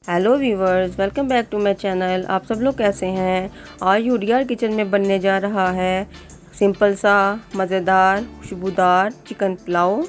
Hello viewers, welcome back to my channel. आप सब लोग कैसे हैं? आज यूडीआर किचन में बनने जा रहा है सिंपल सा मज़ेदार खुशबूदार चिकन पुलाव।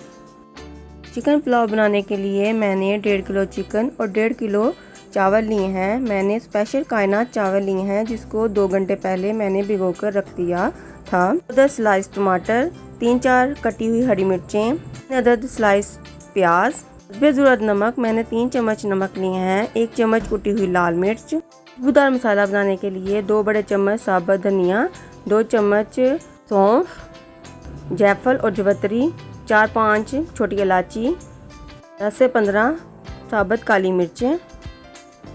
चिकन पुलाव बनाने के लिए मैंने 1.5 किलो चिकन और 1.5 किलो चावल लिए हैं। मैंने स्पेशल कायनात चावल लिए हैं जिसको 2 घंटे पहले मैंने भिगो कर रख दिया था। 10 स्लाइस टमाटर, 3-4 कटी हुई हरी मिर्चें, 3 अदद स्लाइस प्याज, बेज़रूरत नमक। मैंने 3 चम्मच नमक लिए हैं, 1 चम्मच कुटी हुई लाल मिर्च। खुशबूदार मसाला बनाने के लिए 2 बड़े चम्मच साबुत धनिया, 2 चम्मच सौंफ, जायफल और जवित्री, 4-5 छोटी इलायची, 10 से 15 साबुत काली मिर्चें।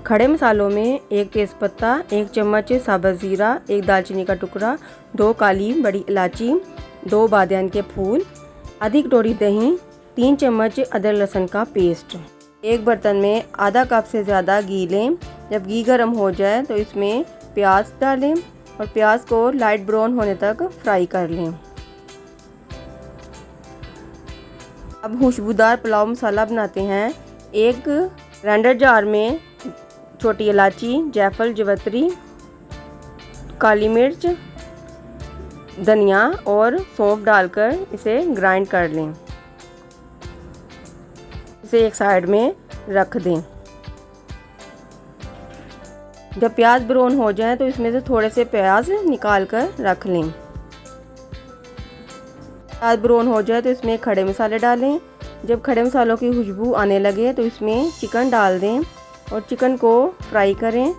खड़े मसालों में 1 तेज़पत्ता, 1 चम्मच साबुत ज़ीरा, 1 दालचीनी का टुकड़ा, 2 काली बड़ी इलायची, 2 बादियान के फूल, आधी कटोरी दही, 3 चम्मच अदरक लहसुन का पेस्ट। एक बर्तन में आधा कप से ज़्यादा घी लें। जब घी गर्म हो जाए तो इसमें प्याज डालें और प्याज को लाइट ब्राउन होने तक फ्राई कर लें। अब खुशबूदार पुलाव मसाला बनाते हैं। एक ग्राइंडर जार में छोटी इलायची, जायफल, जवित्री, काली मिर्च, धनिया और सौंफ डालकर इसे ग्राइंड कर लें। इसे एक साइड में रख दें। जब प्याज ब्राउन हो जाए तो इसमें से थोड़े से प्याज निकाल कर रख लें। प्याज ब्राउन हो जाए तो इसमें खड़े मसाले डालें। जब खड़े मसालों की खुशबू आने लगे तो इसमें चिकन डाल दें और चिकन को फ्राई करें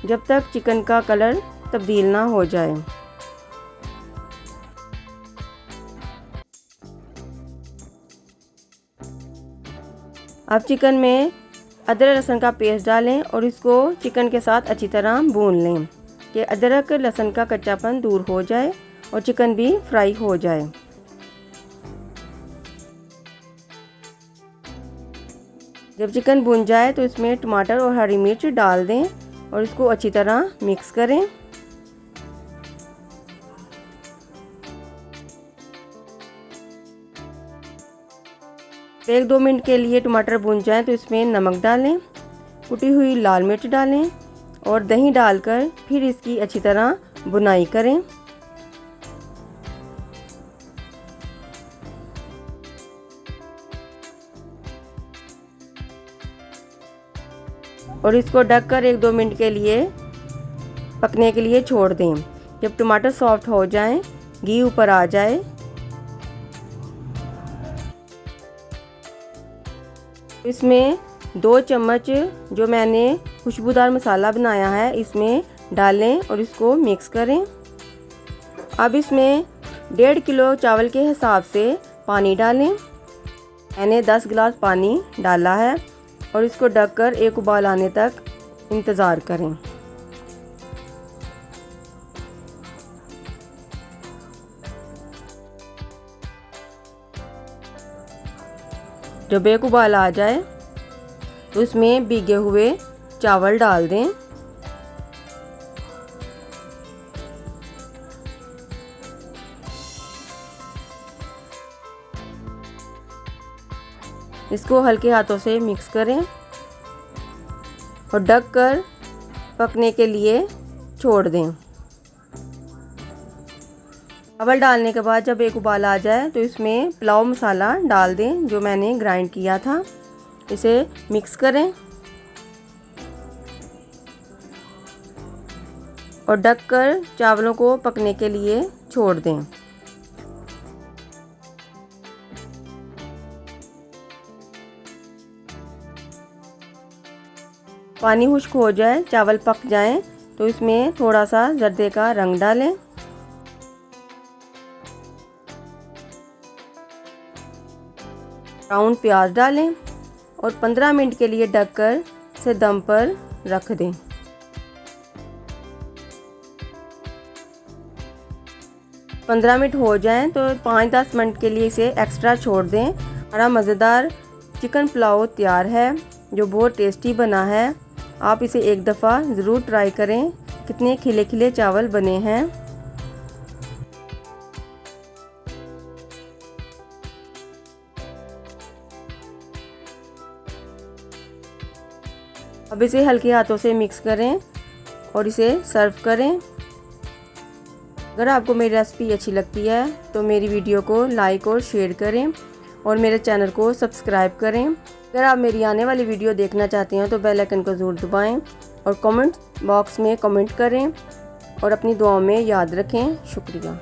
जब तक चिकन का कलर तब्दील ना हो जाए। अब चिकन में अदरक लहसुन का पेस्ट डालें और इसको चिकन के साथ अच्छी तरह भून लें कि अदरक लहसुन का कच्चापन दूर हो जाए और चिकन भी फ्राई हो जाए। जब चिकन भून जाए तो इसमें टमाटर और हरी मिर्च डाल दें और इसको अच्छी तरह मिक्स करें। एक 2 मिनट के लिए टमाटर भून जाए तो इसमें नमक डालें, कुटी हुई लाल मिर्च डालें और दही डालकर फिर इसकी अच्छी तरह भुनाई करें। और इसको ढककर 1-2 मिनट के लिए पकने के लिए छोड़ दें। जब टमाटर सॉफ्ट हो जाएं, घी ऊपर आ जाए, इसमें 2 चम्मच जो मैंने खुशबूदार मसाला बनाया है इसमें डालें और इसको मिक्स करें। अब इसमें 1.5 किलो चावल के हिसाब से पानी डालें। मैंने 10 गिलास पानी डाला है और इसको ढककर एक उबाल आने तक इंतज़ार करें। जब एक उबाल आ जाए तो इसमें भीगे हुए चावल डाल दें। इसको हल्के हाथों से मिक्स करें और ढककर पकने के लिए छोड़ दें। चावल डालने के बाद जब एक उबाल आ जाए तो इसमें पुलाव मसाला डाल दें जो मैंने ग्राइंड किया था। इसे मिक्स करें और ढककर चावलों को पकने के लिए छोड़ दें। पानी खुश्क हो जाए, चावल पक जाएं तो इसमें थोड़ा सा जर्दे का रंग डालें। ब्राउन प्याज डालें और 15 मिनट के लिए ढककर इसे दम पर रख दें। पंद्रह मिनट हो जाएं तो 5-10 मिनट के लिए इसे एक्स्ट्रा छोड़ दें। हमारा मज़ेदार चिकन पुलाव तैयार है जो बहुत टेस्टी बना है। आप इसे एक दफ़ा ज़रूर ट्राई करें। कितने खिले खिले चावल बने हैं। अब इसे हल्के हाथों से मिक्स करें और इसे सर्व करें। अगर आपको मेरी रेसिपी अच्छी लगती है तो मेरी वीडियो को लाइक और शेयर करें और मेरे चैनल को सब्सक्राइब करें। अगर आप मेरी आने वाली वीडियो देखना चाहते हैं तो बेल आइकन को ज़रूर दबाएं और कमेंट बॉक्स में कमेंट करें और अपनी दुआओं में याद रखें। शुक्रिया।